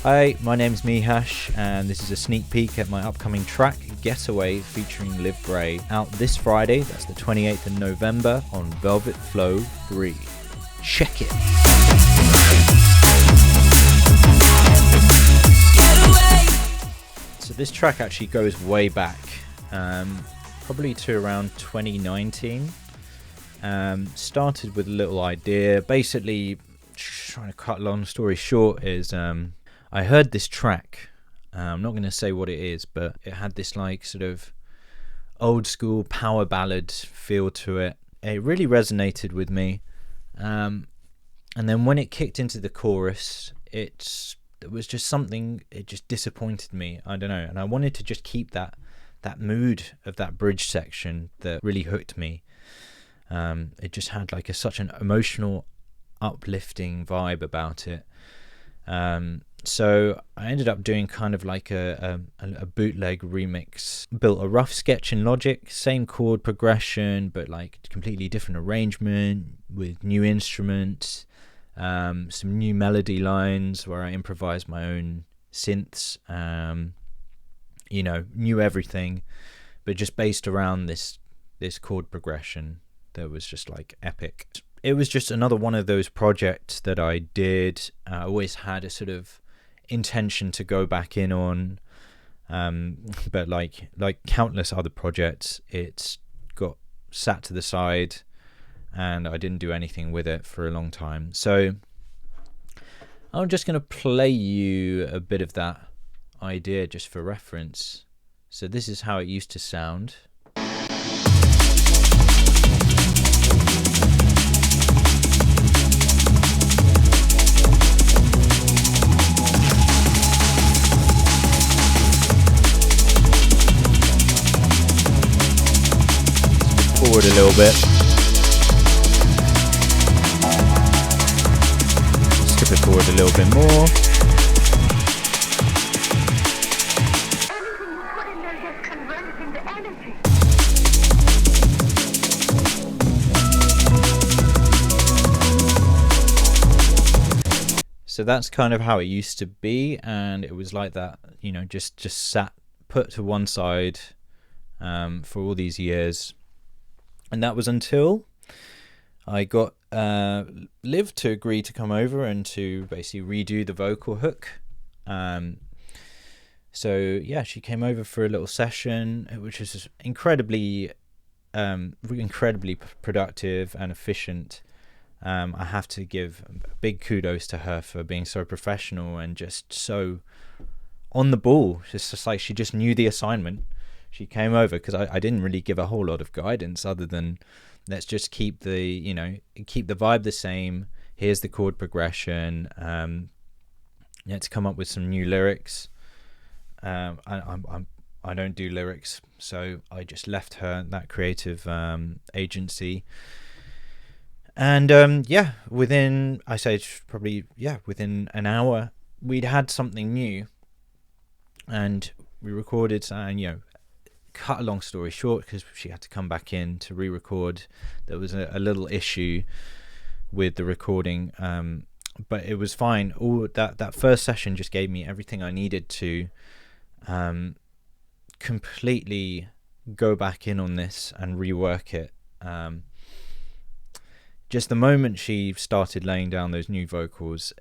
Hi, my name's Michas, and this is a sneak peek at my upcoming track, Getaway, featuring Liv Bray, out this Friday, that's the 28th of November, on Velvet Flow 3. Check it! So this track actually goes way back, probably to around 2019. Started with a little idea. Basically, trying to cut a long story short, is I heard this track. I'm not going to say what it is, but it had this like sort of old school power ballad feel to it. It really resonated with me. And then when it kicked into the chorus, it was just something, it just disappointed me. I don't know. And I wanted to just keep that mood of that bridge section that really hooked me. It just had like such an emotional, uplifting vibe about it. So I ended up doing kind of like a bootleg remix. Built a rough sketch in Logic, same chord progression, but like completely different arrangement with new instruments, some new melody lines where I improvised my own synths, knew everything, but just based around this chord progression that was just like epic. It was just another one of those projects that I did. I always had a sort of intention to go back in on, but like countless other projects, it's got sat to the side and I didn't do anything with it for a long time. So I'm just going to play you a bit of that idea just for reference. So this is how it used to sound. Forward a little bit. Skip it forward a little bit more. So that's kind of how it used to be, and it was like that, just sat put to one side for all these years. And that was until I got Liv to agree to come over and to basically redo the vocal hook. So yeah, she came over for a little session, which was incredibly productive and efficient. I have to give big kudos to her for being so professional and just so on the ball. Just like she just knew the assignment. She came over because I didn't really give a whole lot of guidance other than let's just keep the vibe the same. Here's the chord progression. Let's come up with some new lyrics. I don't do lyrics, so I just left her that creative agency. And within within an hour, we'd had something new, and we recorded, and cut a long story short, because she had to come back in to re-record. There was a little issue with the recording, but it was fine. All that first session just gave me everything I needed to completely go back in on this and rework it. Just the moment she started laying down those new vocals,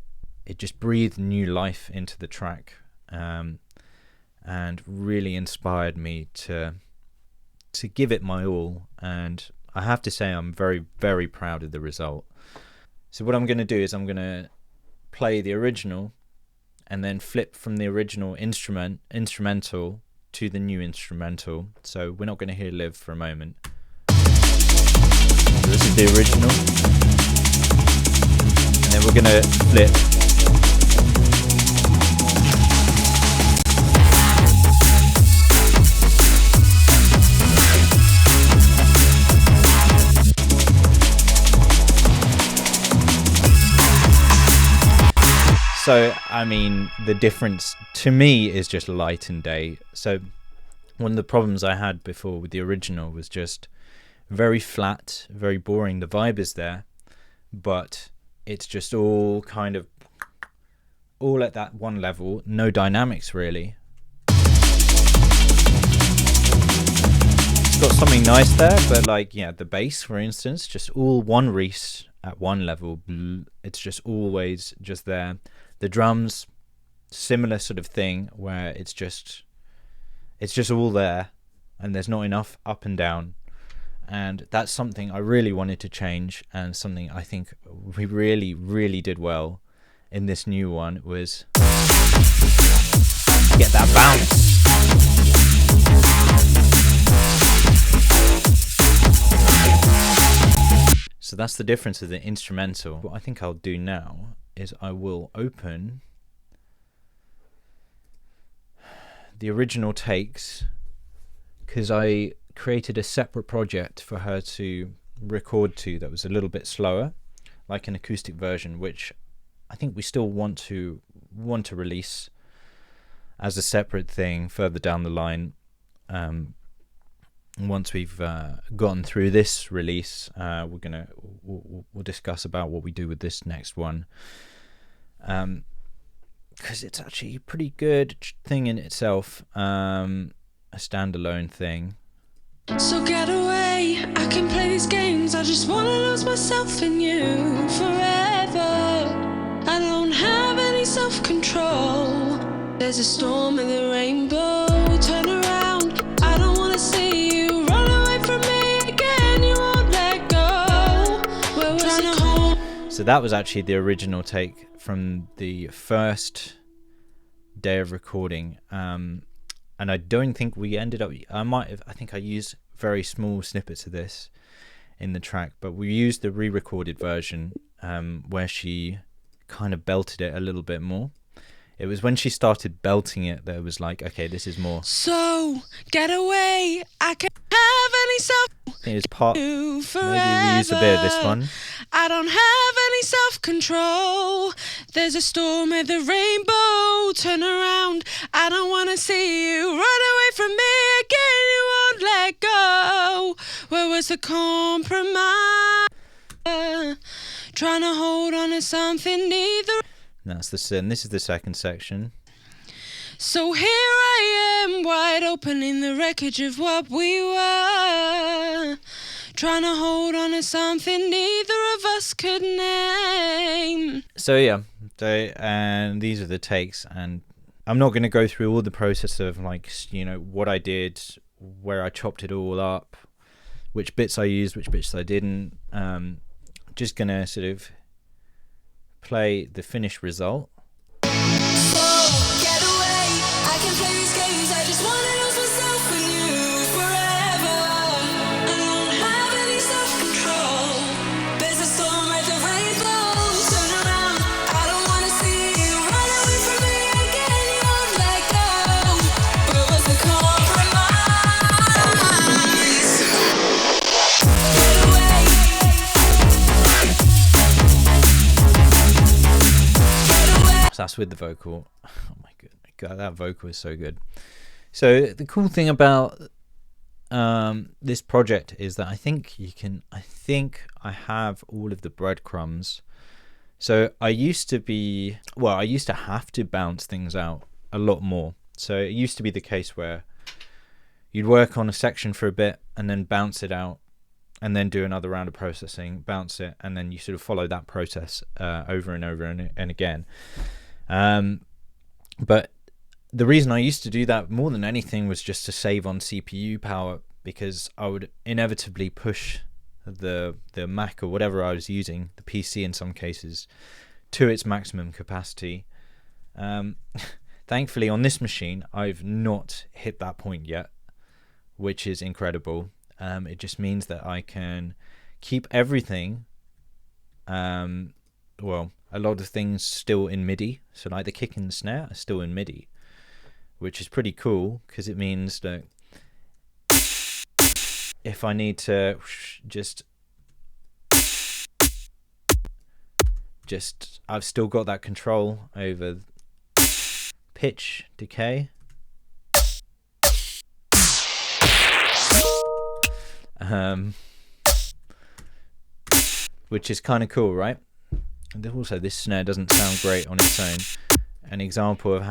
it just breathed new life into the track. And really inspired me to give it my all, and I have to say I'm very, very proud of the result. So what I'm going to do is I'm going to play the original and then flip from the original instrumental to the new instrumental. So we're not going to hear Liv for a moment. So this is the original, and then we're going to flip. So, I mean, the difference to me is just light and day. So one of the problems I had before with the original was just very flat, very boring. The vibe is there, but it's just all kind of all at that one level, no dynamics really. It's got something nice there, but like, yeah, the bass, for instance, just all one reese at one level. It's just always just there. The drums, similar sort of thing, where it's just all there, and there's not enough up and down. And that's something I really wanted to change, and something I think we really did well in this new one was get that bounce. So that's the difference of the instrumental. What I think I'll do now is I will open the original takes, because I created a separate project for her to record to that was a little bit slower, like an acoustic version, which I think we still want to release as a separate thing further down the line. Once we've gotten through this release, we'll discuss about what we do with this next one, because it's actually a pretty good thing in itself, a standalone thing. So get away, I can play these games, I just wanna lose myself in you forever. I don't have any self-control. There's a storm in the rainbow, turn around, I don't wanna see you. Run away from me again, you won't let go. Where was it home? So that was actually the original take from the first day of recording. And I don't think we ended up, I think I used very small snippets of this in the track, but we used the re-recorded version where she kind of belted it a little bit more. It was when she started belting it that it was like, okay, this is more. So get away, I can't have any self. I think it's part, maybe we used a bit of this one. I don't have any self-control. There's a storm at the rainbow. Turn around, I don't want to see you. Run away from me again, you won't let go. Where was the compromise? Trying to hold on to something neither. That's and this is the second section. So here I am, wide open in the wreckage of what we were. Trying to hold on to something neither of us could name. So yeah, and these are the takes, and I'm not going to go through all the process of, like, you know, what I did, where I chopped it all up, which bits I used, which bits I didn't. Just going to sort of play the finished result. That's with the vocal. Oh my god, that vocal is so good. So the cool thing about this project is that I think I have all of the breadcrumbs. So I used to have to bounce things out a lot more. So it used to be the case where you'd work on a section for a bit and then bounce it out, and then do another round of processing, bounce it, and then you sort of follow that process over and over and again. But the reason I used to do that more than anything was just to save on CPU power, because I would inevitably push the Mac or whatever I was using, the PC in some cases, to its maximum capacity. Thankfully on this machine I've not hit that point yet, which is incredible. It just means that I can keep everything, a lot of things still in MIDI. So like the kick and the snare are still in MIDI, which is pretty cool, because it means that if I need to just I've still got that control over pitch decay. Which is kind of cool, right? Also, this snare doesn't sound great on its own. an example of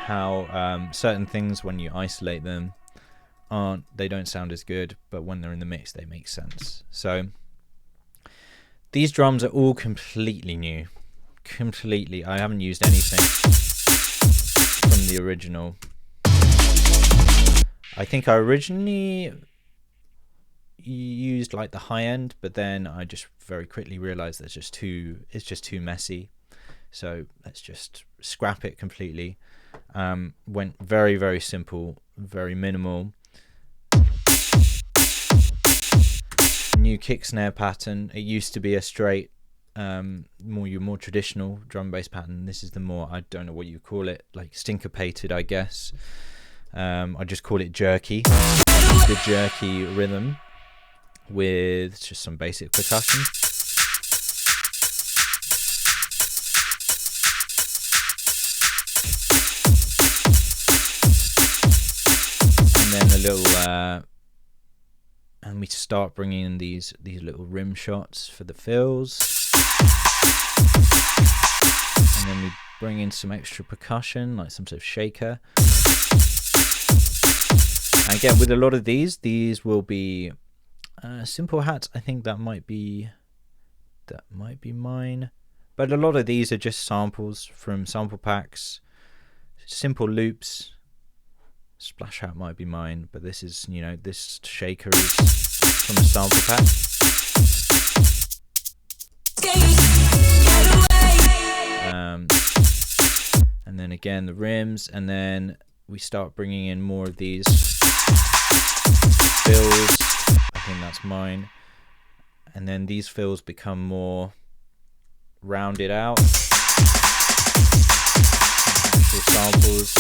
how certain things, when you isolate them, they don't sound as good, but when they're in the mix they make sense. So these drums are all completely new. I haven't used anything from the original. I think I originally used like the high end, but then I just very quickly realized it's just too messy, so let's just scrap it completely. Went very, very simple, very minimal. New kick snare pattern. It used to be a straight more traditional drum bass pattern. This is the more, I don't know what you call it, like syncopated, I guess. I just call it jerky. The jerky rhythm with just some basic percussion. And then a little and we start bringing in these little rim shots for the fills. And then we bring in some extra percussion, like some sort of shaker. And again, with a lot of these will be simple hats. I think that might be mine. But a lot of these are just samples from sample packs, simple loops. Splash hat might be mine, but this is, this shaker is from a sample pack. And then again the rims, and then we start bringing in more of these fills. I think that's mine. And then these fills become more rounded out. Actual samples.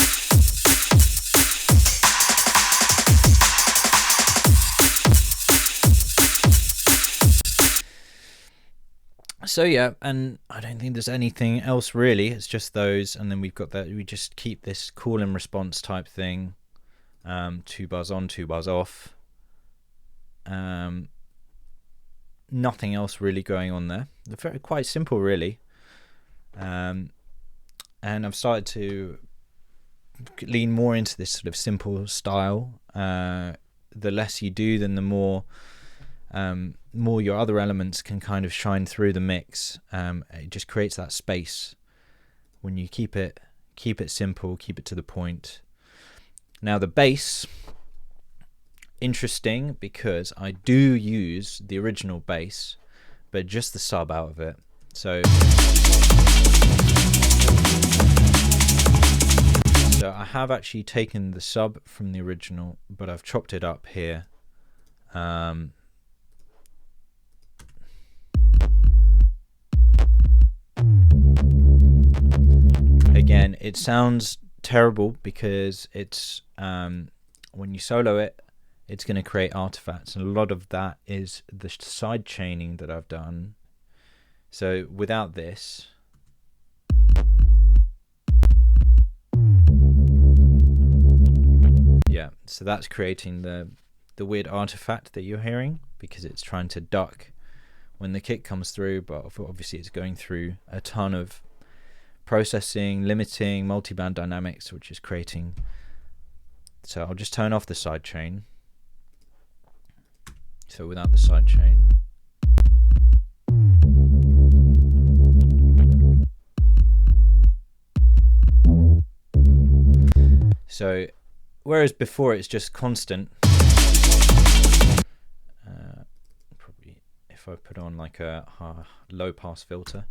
So yeah, and I don't think there's anything else really. It's just those, and then we've got that. We just keep this call and response type thing. 2 bars on, 2 bars off. Nothing else really going on there. They're very, quite simple really. And I've started to lean more into this sort of simple style. The less you do, then the more your other elements can kind of shine through the mix. It just creates that space when you keep it simple, keep it to the point. Now the bass, interesting, because I do use the original bass, but just the sub out of it. So I have actually taken the sub from the original, but I've chopped it up here. Again, it sounds terrible because it's when you solo it, it's going to create artifacts, and a lot of that is the side chaining that I've done. So without this, yeah, so that's creating the weird artifact that you're hearing, because it's trying to duck when the kick comes through, but obviously it's going through a ton of processing, limiting, multiband dynamics, which is creating. So I'll just turn off the sidechain. So without the sidechain, so whereas before it's just constant, probably if I put on like a low pass filter,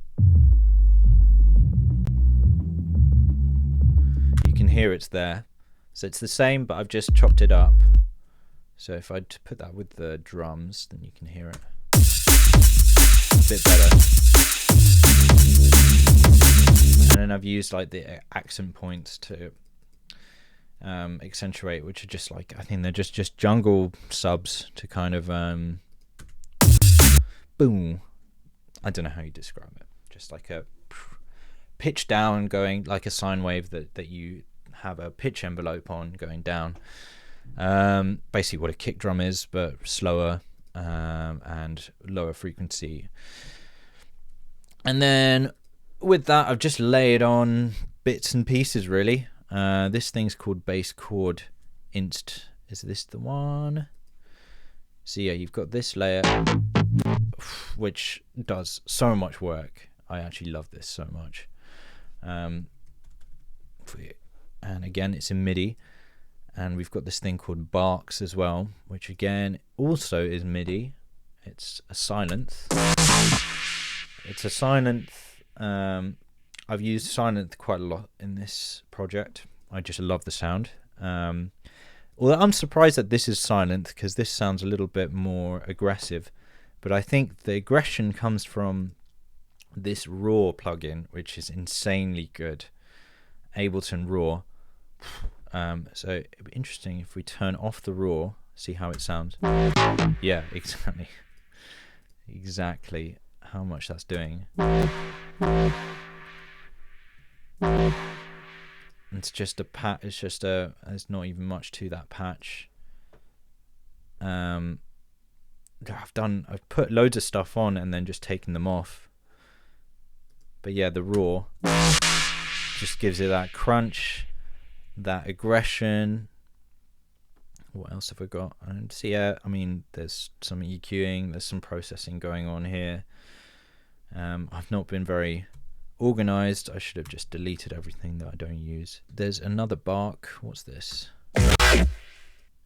you can hear it's there. So it's the same, but I've just chopped it up. So if I put that with the drums, then you can hear it a bit better. And then I've used like the accent points to accentuate, which are just like, I think they're just jungle subs to kind of boom. I don't know how you describe it. Just like a pitch down going, like a sine wave that you have a pitch envelope on going down. Basically what a kick drum is, but slower and lower frequency. And then with that, I've just layered on bits and pieces, really. This thing's called bass chord inst. Is this the one? So yeah, you've got this layer, which does so much work. I actually love this so much. And again, it's in MIDI. And we've got this thing called barks as well, which again also is MIDI. It's a Sylenth. It's a Sylenth. I've used Sylenth quite a lot in this project. I just love the sound. Although I'm surprised that this is Sylenth, because this sounds a little bit more aggressive. But I think the aggression comes from this Raw plugin, which is insanely good. Ableton Raw. So it'd be interesting if we turn off the Raw, see how it sounds. Yeah, exactly how much that's doing. It's just a patch. It's just there's not even much to that patch. I've put loads of stuff on and then just taken them off. But yeah, the Raw just gives it that crunch, that aggression. What else have we got? And so yeah, I mean, there's some EQing, there's some processing going on here. I've not been very organized. I should have just deleted everything that I don't use. There's another bark. What's this?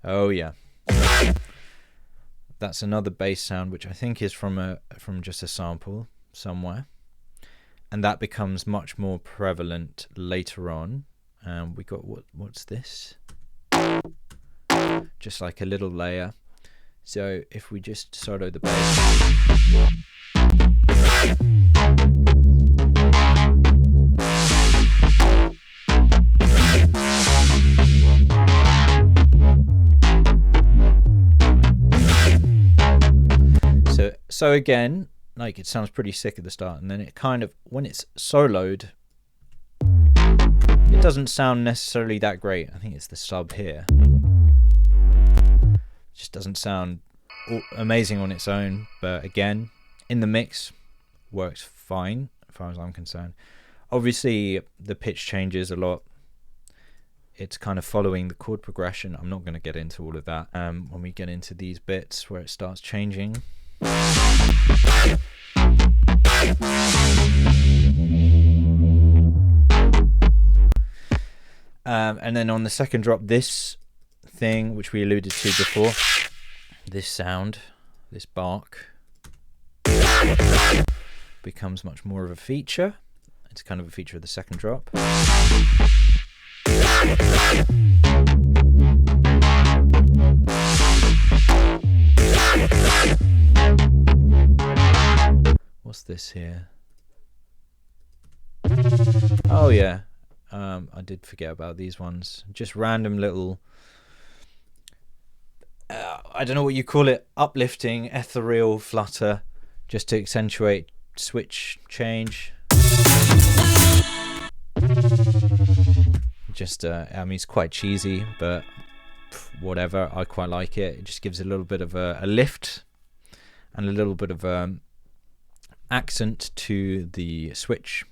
Oh yeah, that's another bass sound, which I think is from just a sample somewhere, and that becomes much more prevalent later on. We got what's this? Just like a little layer. So if we just solo the bass. So again, like, it sounds pretty sick at the start, and then it kind of, when it's soloed, it doesn't sound necessarily that great. I think it's the sub here. It just doesn't sound amazing on its own, but again, in the mix, works fine as far as I'm concerned. Obviously, the pitch changes a lot. It's kind of following the chord progression. I'm not going to get into all of that. When we get into these bits where it starts changing. And then on the second drop, this thing, which we alluded to before, this sound, this bark, becomes much more of a feature. It's kind of a feature of the second drop. What's this here? Oh yeah, I did forget about these ones. Just random little, I don't know what you call it, uplifting, ethereal flutter, just to accentuate switch change. Just, I mean, it's quite cheesy, but whatever, I quite like it. It just gives a little bit of a lift and a little bit of accent to the switch.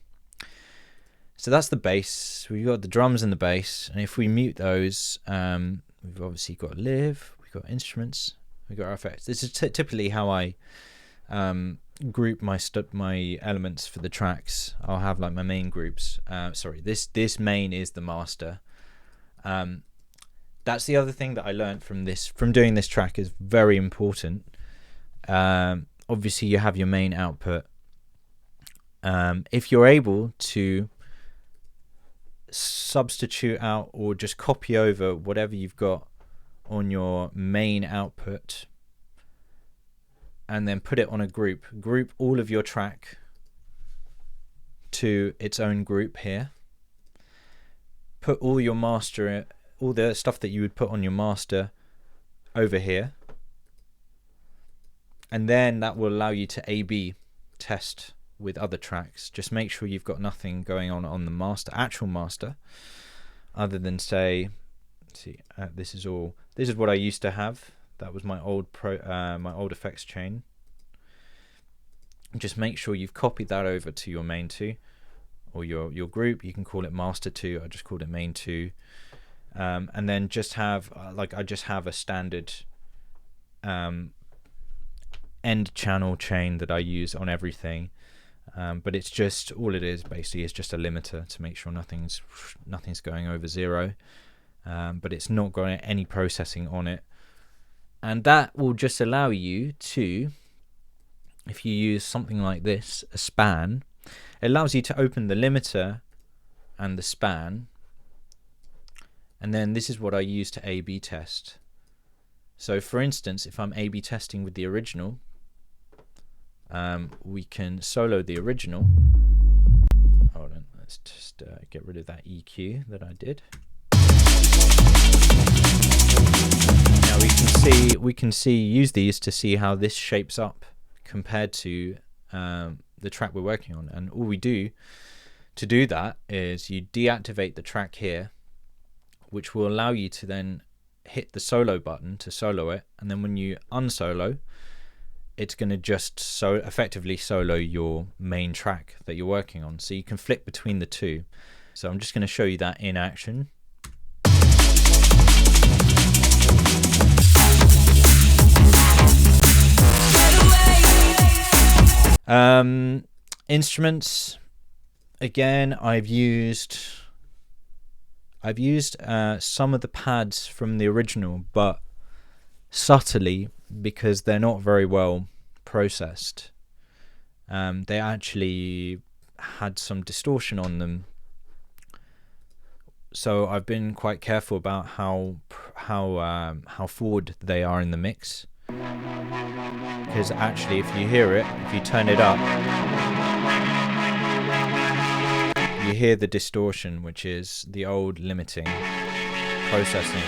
So that's the bass. We've got the drums and the bass, and if we mute those, we've obviously got Liv, we've got instruments, we've got our effects. This is typically how I group my elements for the tracks. I'll have like my main groups. Sorry, this main is the master. That's the other thing that I learned from doing this track is very important. Obviously you have your main output. If you're able to substitute out or just copy over whatever you've got on your main output and then put it on a group all of your track to its own group here, put all your master, all the stuff that you would put on your master over here, and then that will allow you to A/B test with other tracks. Just make sure you've got nothing going on the master, actual master, other than say, this is what I used to have. That was my old my old effects chain. Just make sure you've copied that over to your main 2. or your group. You can call it master 2. I just called it main 2. And then just have I just have a standard end channel chain that I use on everything. But it's just, all it is basically is just a limiter to make sure nothing's going over 0. But it's not got any processing on it. And that will just allow you to, if you use something like this, a span, it allows you to open the limiter and the span. And then this is what I use to A/B test. So for instance, if I'm A/B testing with the original, we can solo the original. Hold on, let's just get rid of that EQ that I did. Now we can use these to see how this shapes up compared to the track we're working on. And all we do to do that is you deactivate the track here, which will allow you to then hit the solo button to solo it, and then when you unsolo, it's going to just effectively solo your main track that you're working on. So you can flip between the two. So I'm just going to show you that in action. Instruments, again, I've used some of the pads from the original, but subtly, because they're not very well processed. They actually had some distortion on them, so I've been quite careful about how forward they are in the mix. Because actually, if you hear it, if you turn it up, you hear the distortion, which is the old limiting processing.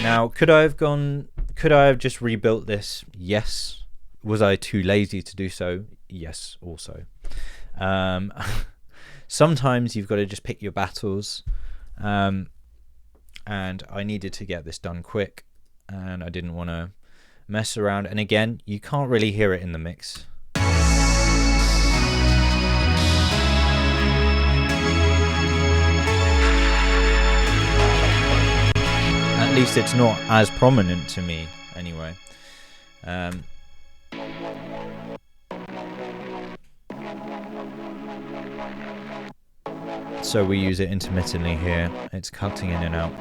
Now, could I have just rebuilt this? Yes. Was I too lazy to do so? Yes, also. Sometimes you've got to just pick your battles. And I needed to get this done quick, and I didn't want to mess around. And again, you can't really hear it in the mix. At least it's not as prominent to me anyway. So we use it intermittently here. It's cutting in and out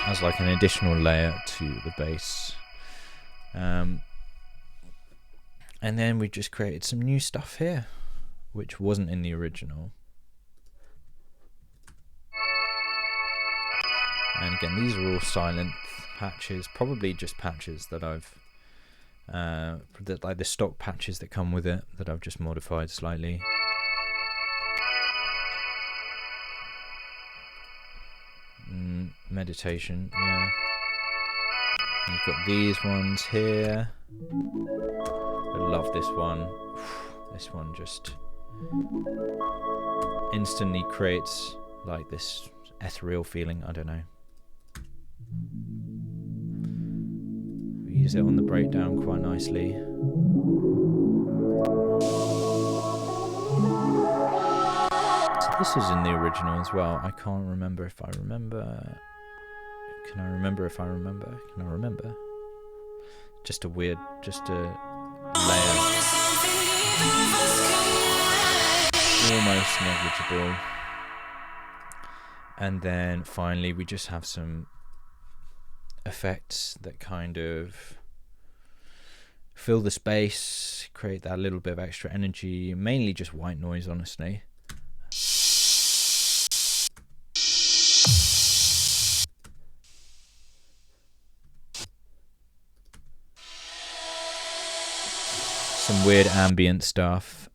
as like an additional layer to the bass. And then we just created some new stuff here, which wasn't in the original. And again, these are all silent patches, probably just patches that I've like the stock patches that come with it, that I've just modified slightly. Meditation, yeah. You've got these ones here. I love this one. This one just instantly creates like this ethereal feeling. I don't know. We use it on the breakdown quite nicely. So this is in the original as well. I can't remember if I remember. Can I remember if I remember? Can I remember? Just a layer. Almost negligible. And then finally we just have some effects that kind of fill the space, create that little bit of extra energy, mainly just white noise, honestly. Some weird ambient stuff.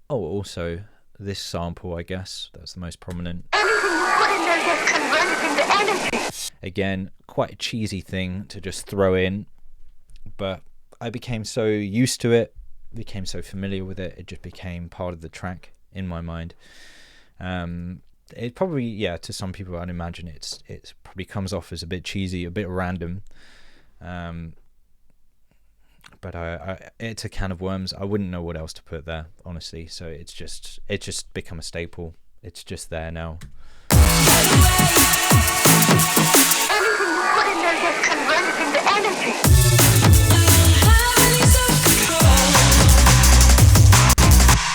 Also this sample, I guess that's the most prominent. Again, quite a cheesy thing to just throw in, but I became so used to it, became so familiar with it, it just became part of the track in my mind. It probably, yeah, to some people I'd imagine it probably comes off as a bit cheesy, a bit random. but it's a can of worms. I wouldn't know what else to put there, honestly. So it's just become a staple. It's just there now.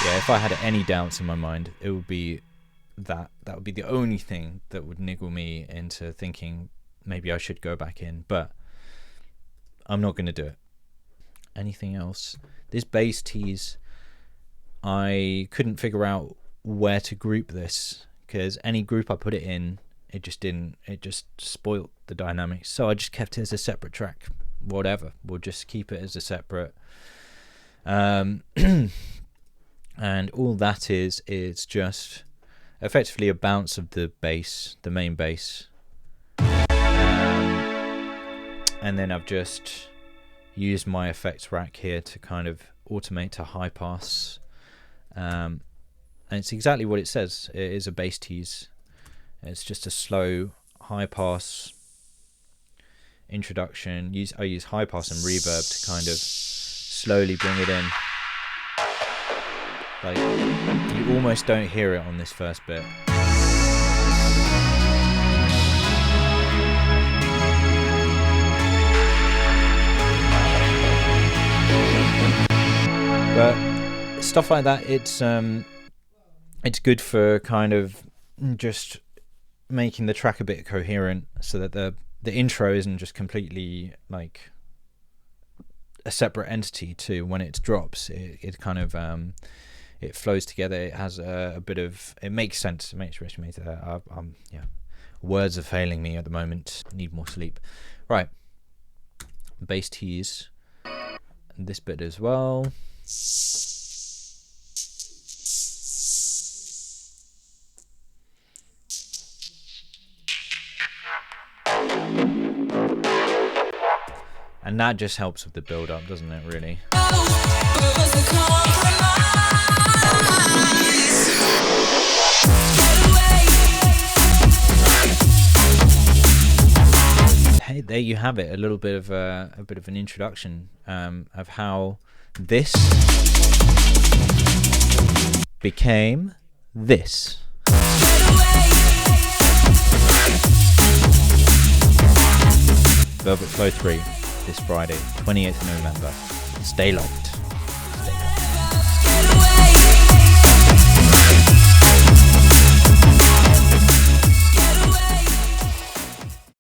Yeah, if I had any doubts in my mind, it would be that would be the only thing that would niggle me into thinking maybe I should go back in, but I'm not going to do it. Anything else? This bass tease, I couldn't figure out where to group this, because any group I put it in, it just spoilt the dynamics. So I just kept it as a separate track. Whatever, we'll just keep it as a separate. And all that is just effectively a bounce of the bass, the main bass. And then I've just used my effects rack here to kind of automate to high pass. And it's exactly what it says. It is a bass tease. It's just a slow high pass introduction. I use high pass and reverb to kind of slowly bring it in. Like, you almost don't hear it on this first bit. But stuff like that, it's good for kind of just making the track a bit coherent, so that the intro isn't just completely like a separate entity too. When it drops, it kind of it flows together. It has a bit of, it makes sense. It makes yeah. Words are failing me at the moment. Need more sleep. Right. Bass tease. And this bit as well. And that just helps with the build up, doesn't it, really? Hey, there you have it. A little bit of an introduction of how this became this. Velvet Flow 3 this Friday, 28th of November. Stay locked.